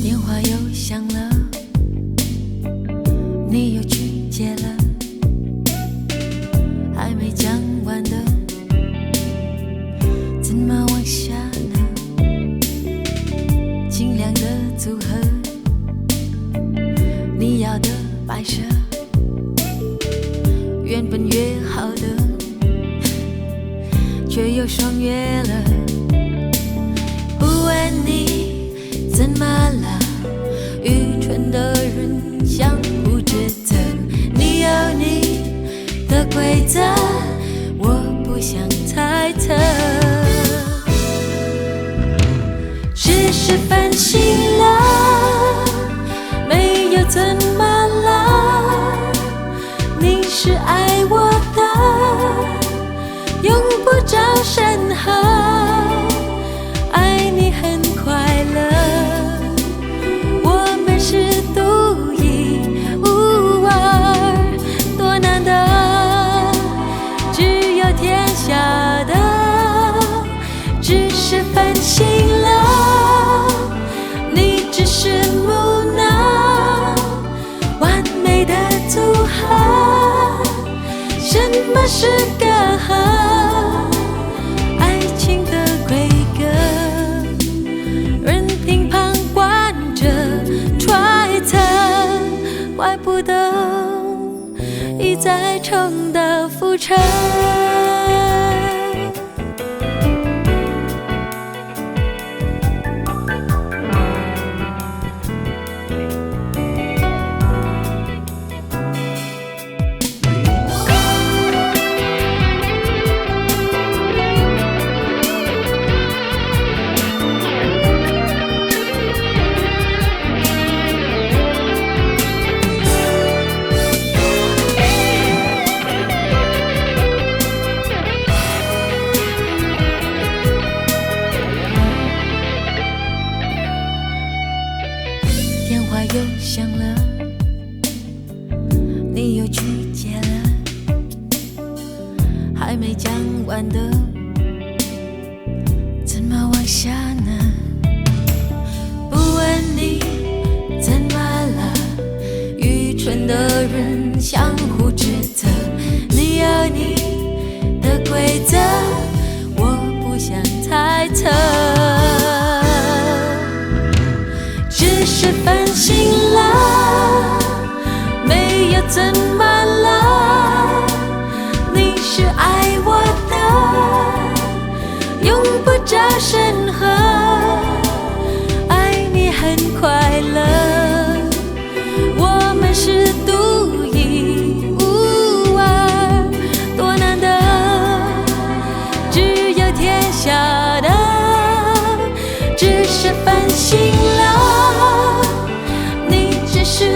电话又响了，你又去接了，还没讲完的，怎么往下呢？尽量的组合，你要的摆设，原本约好的，却又双约了。不问你怎么了，愚蠢的人相互指责，你有你的规则，我不想猜测。只是分心了，没有怎么了，你是爱我的，用不着审核，爱你很快乐，我们是独一无二，多难得，只有天下的。只是分心了，你只是木讷，完美的组合，什么是隔阂？爱情的规格，任凭旁观者揣测，怪不得一再重蹈覆辙。电话又响了，你又去接了，还没讲完的，怎么往下呢？不问你怎么了，愚蠢的人相互指责，你有你的规则，我不想猜测。只是分心了，没有怎么了，你是爱我的，用不着审核，爱你很快乐，我们是独一无二，多难得，只有天下的。只是分心了，你只是